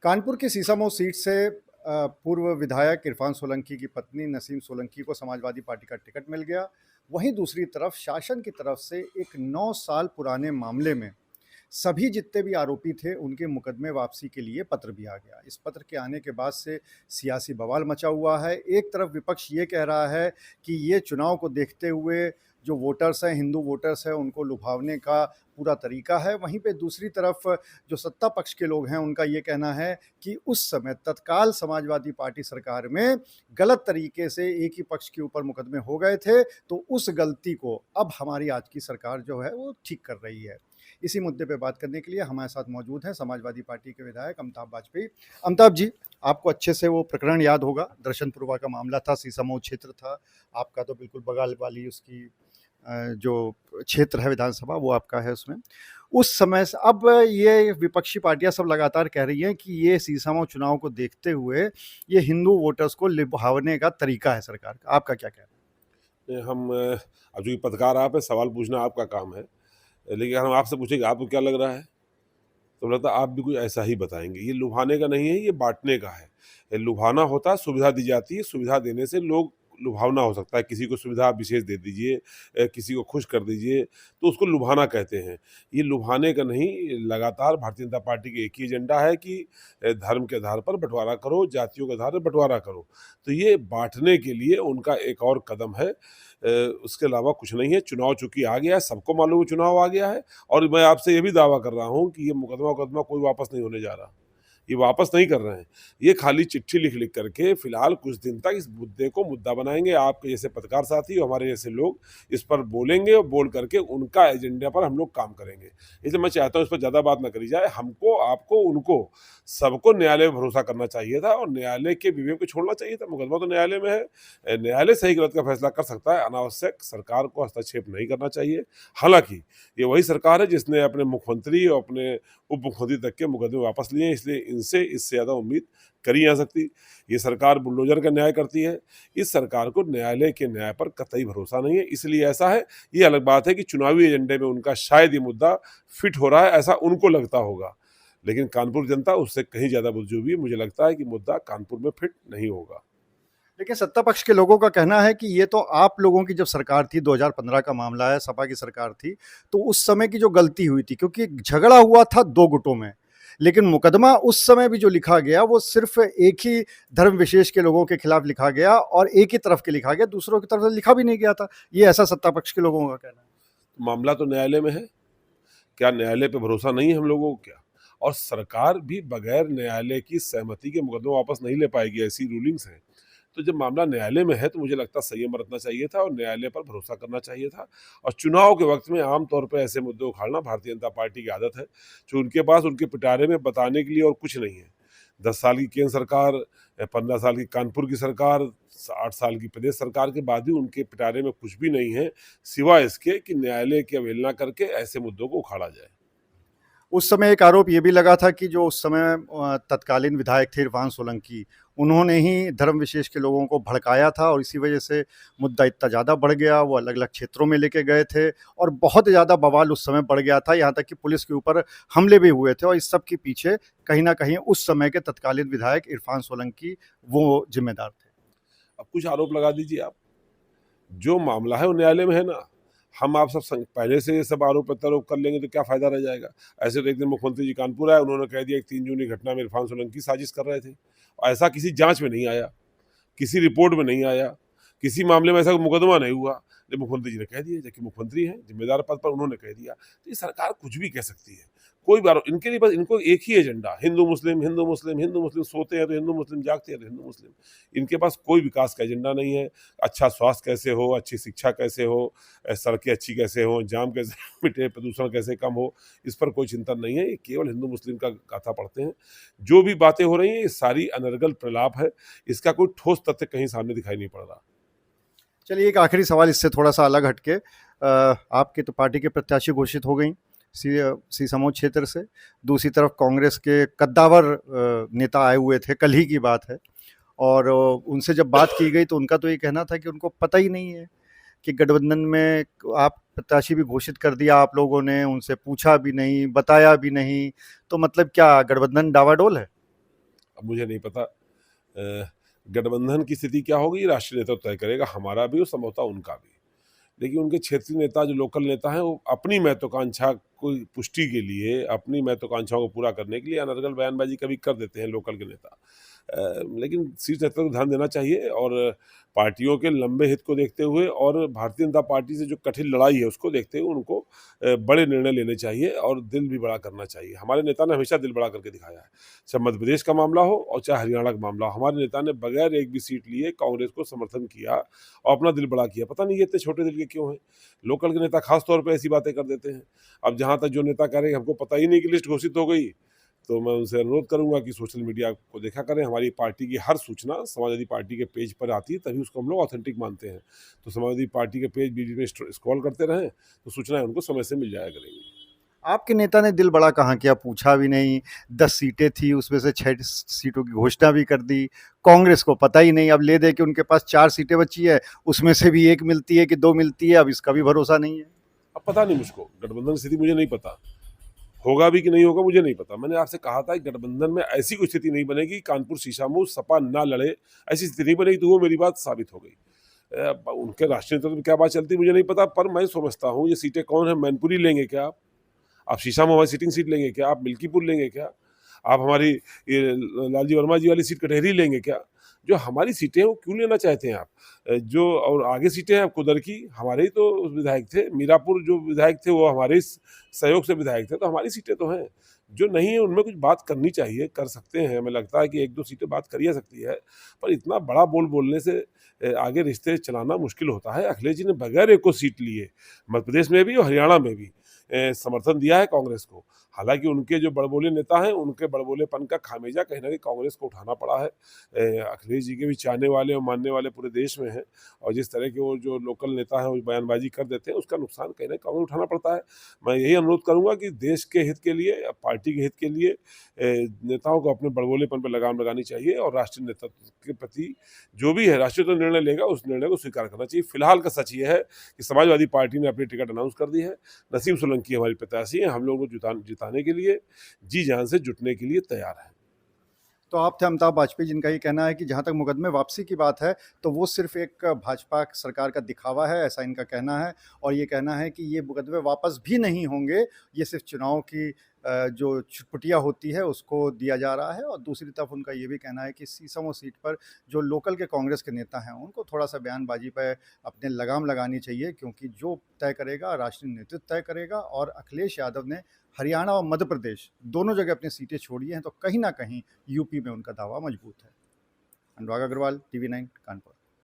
कानपुर की सीसामऊ सीट से पूर्व विधायक इरफान सोलंकी की पत्नी नसीम सोलंकी को समाजवादी पार्टी का टिकट मिल गया। वहीं दूसरी तरफ शासन की तरफ से एक 9 साल पुराने मामले में सभी जितने भी आरोपी थे उनके मुकदमे वापसी के लिए पत्र भी आ गया। इस पत्र के आने के बाद से सियासी बवाल मचा हुआ है। एक तरफ विपक्ष ये कह रहा है कि ये चुनाव को देखते हुए जो वोटर्स हैं, हिंदू वोटर्स हैं, उनको लुभावने का पूरा तरीका है। वहीं पे दूसरी तरफ जो सत्ता पक्ष के लोग हैं, उनका ये कहना है कि उस समय तत्काल समाजवादी पार्टी सरकार में गलत तरीके से एक ही पक्ष के ऊपर मुकदमे हो गए थे, तो उस गलती को अब हमारी आज की सरकार जो है वो ठीक कर रही है। इसी मुद्दे पे बात करने के लिए हमारे साथ मौजूद हैं समाजवादी पार्टी के विधायक अमिताभ बाजपेयी। अमिताभ जी, आपको अच्छे से वो प्रकरण याद होगा, दर्शनपुरवा का मामला था, सीसामऊ क्षेत्र था, आपका तो बिल्कुल बगल वाली उसकी जो क्षेत्र है विधानसभा वो आपका है उसमें। उस समय से अब ये विपक्षी पार्टियां सब लगातार कह रही हैं कि ये सीसामऊ चुनाव को देखते हुए ये हिंदू वोटर्स को लुभावने का तरीका है सरकार का। आपका क्या कहना है? हम अब जो पत्रकार आप है, सवाल पूछना आपका काम है, लेकिन हम आपसे पूछेंगे आपको क्या लग रहा है, तो लगता है आप भी कुछ ऐसा ही बताएंगे। ये लुभाने का नहीं है, ये बांटने का है। ये लुभाना होता है, सुविधा दी जाती है, सुविधा देने से लोग लुभावना हो सकता है। किसी को सुविधा विशेष दे दीजिए, किसी को खुश कर दीजिए, तो उसको लुभाना कहते हैं। ये लुभाने का नहीं, लगातार भारतीय जनता पार्टी का एक ही एजेंडा है कि धर्म के आधार पर बंटवारा करो, जातियों के आधार पर बंटवारा करो। तो ये बांटने के लिए उनका एक और कदम है, उसके अलावा कुछ नहीं है। चुनाव चूंकि आ गया है, सबको मालूम है चुनाव आ गया है, और मैं आपसे ये भी दावा कर रहा हूँ कि ये मुकदमा कोई वापस नहीं होने जा रहा। ये वापस नहीं कर रहे हैं। ये खाली चिट्ठी लिख करके फिलहाल कुछ दिन तक इस मुद्दे को मुद्दा बनाएँगे। आपके जैसे पत्रकार साथी और हमारे जैसे लोग इस पर बोलेंगे, और बोल करके उनका एजेंडा पर हम लोग काम करेंगे। इसलिए मैं चाहता हूँ इस पर ज़्यादा बात ना करी जाए। हमको, आपको, उनको, सबको न्यायालय पे भरोसा करना चाहिए था और न्यायालय के विवेक को छोड़ना चाहिए था। मुकदमा तो न्यायालय में है। न्यायालय सही गलत का फैसला कर सकता है। अनावश्यक सरकार को हस्तक्षेप नहीं करना चाहिए। हालाँकि ये वही सरकार है जिसने अपने मुख्यमंत्री और अपने उप मुख्यमंत्री तक के मुकदमे वापस लिए हैं, इसलिए इनसे इससे ज़्यादा उम्मीद करी जा सकती। ये सरकार बुलडोजर का न्याय करती है। इस सरकार को न्यायालय के न्याय पर कतई भरोसा नहीं है, इसलिए ऐसा है। ये अलग बात है कि चुनावी एजेंडे में उनका शायद ये मुद्दा फिट हो रहा है, ऐसा उनको लगता होगा, लेकिन कानपुर जनता उससे कहीं ज़्यादा बुद्धि हुई है। मुझे लगता है कि मुद्दा कानपुर में फिट नहीं होगा। देखिए, सत्ता पक्ष के लोगों का कहना है कि ये तो आप लोगों की जब सरकार थी, 2015 का मामला है, सपा की सरकार थी, तो उस समय की जो गलती हुई थी, क्योंकि झगड़ा हुआ था 2 गुटों में, लेकिन मुकदमा उस समय भी जो लिखा गया वो सिर्फ एक ही धर्म विशेष के लोगों के खिलाफ लिखा गया और एक ही तरफ के लिखा गया, दूसरों की तरफ से लिखा भी नहीं गया था। ये ऐसा सत्ता पक्ष के लोगों का कहना है। मामला तो न्यायालय में है। क्या न्यायालय पे भरोसा नहीं है हम लोगों को क्या? और सरकार भी बगैर न्यायालय की सहमति के मुकदमा वापस नहीं ले पाएगी, ऐसी रूलिंग्स हैं। तो जब मामला न्यायालय में है तो मुझे लगता है संयम बरतना चाहिए था और न्यायालय पर भरोसा करना चाहिए था। और चुनाव के वक्त में आम तौर पे ऐसे मुद्दे उखाड़ना भारतीय जनता पार्टी की आदत है, जो उनके पास उनके पिटारे में बताने के लिए और कुछ नहीं है। 10 साल की केंद्र सरकार, 15 साल की कानपुर की सरकार, 8 साल की प्रदेश सरकार के बाद भी उनके पिटारे में कुछ भी नहीं है, सिवाय इसके कि न्यायालय की अवहेलना करके ऐसे मुद्दों को उखाड़ा जाए। उस समय एक आरोप ये भी लगा था कि जो उस समय तत्कालीन विधायक थे इरफान सोलंकी, उन्होंने ही धर्म विशेष के लोगों को भड़काया था और इसी वजह से मुद्दा इतना ज़्यादा बढ़ गया, वो अलग-अलग क्षेत्रों में लेके गए थे और बहुत ज़्यादा बवाल उस समय बढ़ गया था, यहाँ तक कि पुलिस के ऊपर हमले भी हुए थे और इस सब के पीछे कहीं न कहीं उस समय के तत्कालीन विधायक इरफान सोलंकी वो ज़िम्मेदार थे। अब कुछ आरोप लगा दीजिए आप। जो मामला है वो न्यायालय में है ना। हम आप सब पहले से ये सब आरोप प्रत्यारोप कर लेंगे तो क्या फ़ायदा रह जाएगा। ऐसे तो एक दिन मुख्यमंत्री जी कानपुर आए, उन्होंने कह दिया कि 3 जून की घटना में इरफान सोलंकी साजिश कर रहे थे। और ऐसा किसी जाँच में नहीं आया, किसी रिपोर्ट में नहीं आया, किसी मामले में ऐसा कोई मुकदमा नहीं हुआ। लेकिन मुख्यमंत्री जी ने कह दिया, जबकि मुख्यमंत्री हैं, ज़िम्मेदार पद पर, उन्होंने कह दिया। तो ये सरकार कुछ भी कह सकती है। कोई बार इनके लिए बस इनको एक ही एजेंडा, हिंदू मुस्लिम, हिंदू मुस्लिम, हिंदू मुस्लिम, सोते हैं तो हिंदू मुस्लिम, जागते हैं तो हिंदू मुस्लिम। इनके पास कोई विकास का एजेंडा नहीं है। अच्छा स्वास्थ्य कैसे हो, अच्छी शिक्षा कैसे हो, सड़कें अच्छी कैसे हों, जाम कैसे मिटे, प्रदूषण कैसे कम हो, इस पर कोई चिंतन नहीं है। ये केवल हिंदू मुस्लिम का गाथा पढ़ते हैं। जो भी बातें हो रही हैं ये सारी अनर्गल प्रलाप है। इसका कोई ठोस तथ्य कहीं सामने दिखाई नहीं पड़ रहा। चलिए, एक आखिरी सवाल इससे थोड़ा-सा अलग हट के, आपकी तो पार्टी के प्रत्याशी घोषित हो गईं सीसामऊ क्षेत्र से। दूसरी तरफ कांग्रेस के कद्दावर नेता आए हुए थे, कल ही की बात है, और उनसे जब बात की गई तो उनका तो ये कहना था कि उनको पता ही नहीं है कि गठबंधन में आप प्रत्याशी भी घोषित कर दिया आप लोगों ने, उनसे पूछा भी नहीं, बताया भी नहीं, तो मतलब क्या गठबंधन डावाडोल है? अब मुझे नहीं पता गठबंधन की स्थिति क्या होगी, राष्ट्रीय नेतृत्व तय करेगा, हमारा भी और संभवतः उनका भी। लेकिन उनके क्षेत्रीय नेता, जो लोकल नेता हैं, वो अपनी महत्वाकांक्षा को पुष्टि के लिए, अपनी महत्वाकांक्षाओं को पूरा करने के लिए अनर्गल बयानबाजी कभी कर देते हैं लोकल के नेता। लेकिन शीर्ष नेतृत्व को ध्यान देना चाहिए और पार्टियों के लंबे हित को देखते हुए और भारतीय जनता पार्टी से जो कठिन लड़ाई है उसको देखते हुए उनको बड़े निर्णय लेने चाहिए और दिल भी बड़ा करना चाहिए। हमारे नेता ने हमेशा दिल बड़ा करके दिखाया है, चाहे मध्य प्रदेश का मामला हो और चाहे हरियाणा का मामला हो। हमारे नेता ने बगैर एक भी सीट लिए कांग्रेस को समर्थन किया और अपना दिल बड़ा किया। पता नहीं ये इतने छोटे दिल के क्यों हैं। लोकल के नेता खास तौर पर ऐसी बातें कर देते हैं। अब जहाँ तक जो नेता कह रहे हैं हमको पता ही नहीं कि लिस्ट घोषित हो गई, तो मैं उनसे अनुरोध करूंगा कि सोशल मीडिया को देखा करें। हमारी पार्टी की हर सूचना समाजवादी पार्टी के पेज पर आती है, तभी उसको हम लोग ऑथेंटिक मानते हैं। तो समाजवादी पार्टी के पेज बीच में स्क्रॉल करते रहें तो सूचनाएं उनको समय से मिल जाया करेंगी। आपके नेता ने दिल बड़ा कहाँ किया, पूछा भी नहीं। 10 सीटें थी, उसमें से 6 सीटों की घोषणा भी कर दी। कांग्रेस को पता ही नहीं, अब ले दे कि उनके पास 4 सीटें बची है, उसमें से भी 1 मिलती है कि 2 मिलती है, अब इसका भी भरोसा नहीं है। अब पता नहीं मुझको, गठबंधन की स्थिति मुझे नहीं पता, होगा भी कि नहीं होगा मुझे नहीं पता। मैंने आपसे कहा था कि गठबंधन में ऐसी कोई स्थिति नहीं बनेगी, कानपुर शीशामऊ सपा ना लड़े, ऐसी स्थिति नहीं बनेगी। तो वो मेरी बात साबित हो गई। उनके राष्ट्रीय नेतृत्व में क्या बात चलती मुझे नहीं पता, पर मैं समझता हूँ ये सीटें कौन है। मैनपुरी लेंगे क्या आप शीशामऊ हमारी सिटिंग सीट लेंगे क्या आप? मिल्कीपुर लेंगे क्या आप? हमारी ये लालजी वर्मा जी वाली सीट कटहरी लेंगे क्या? जो हमारी सीटें हैं वो क्यों लेना चाहते हैं आप? जो और आगे सीटें हैं कुदर की, हमारे ही तो विधायक थे। मीरापुर जो विधायक थे वो हमारे सहयोग से विधायक थे, तो हमारी सीटें तो हैं। जो नहीं है उनमें कुछ बात करनी चाहिए, कर सकते हैं। हमें लगता है कि 1-2 सीटें बात कर ही सकती है, पर इतना बड़ा बोलने से आगे रिश्ते चलाना मुश्किल होता है। अखिलेश जी ने बगैर एक को सीट लिए मध्य प्रदेश में भी और हरियाणा में भी समर्थन दिया है कांग्रेस को। हालांकि उनके जो बड़बोले नेता हैं, उनके बड़बोलेपन का खामियाजा कहीं ना कहीं कांग्रेस को उठाना पड़ा है। अखिलेश जी के भी चाहने वाले और मानने वाले पूरे देश में हैं, और जिस तरह के वो जो लोकल नेता हैं वो बयानबाजी कर देते हैं, उसका नुकसान कहीं ना कहीं कांग्रेस उठाना पड़ता है। मैं यही अनुरोध करूंगा कि देश के हित के लिए, पार्टी के हित के लिए नेताओं को अपने बड़बोलेपन पर लगाम लगानी चाहिए और राष्ट्रीय नेतृत्व के प्रति जो भी है राष्ट्रीय निर्णय लेगा उस निर्णय को स्वीकार करना चाहिए। फिलहाल का सच ये है कि समाजवादी पार्टी ने अपनी टिकट अनाउंस कर दी है। नसीम सोलंकी हमारी प्रत्याशी हैं, हम लोगों को जिताने के लिए जी जान से जुटने के लिए तैयार हैं। तो आप थे अमिताभ वाजपेयी, जिनका ये कहना है कि जहाँ तक मुकदमे वापसी की बात है, तो वो सिर्फ एक भाजपा सरकार का दिखावा है, ऐसा इनका कहना है। और ये कहना है कि ये मुकदमे वापस भी नहीं होंगे, ये सिर्फ चुनाव की जो छुटपुटिया होती है उसको दिया जा रहा है। और दूसरी तरफ उनका ये भी कहना है कि शीशमऊ सीट पर जो लोकल के कांग्रेस के नेता हैं उनको थोड़ा सा बयानबाजी पर अपने लगाम लगानी चाहिए, क्योंकि जो तय करेगा राष्ट्रीय नेतृत्व तय करेगा। और अखिलेश यादव ने हरियाणा और मध्य प्रदेश दोनों जगह अपनी सीटें छोड़ी हैं, तो कहीं ना कहीं यूपी में उनका दावा मजबूत है। अनुराग अग्रवाल, TV9 कानपुर।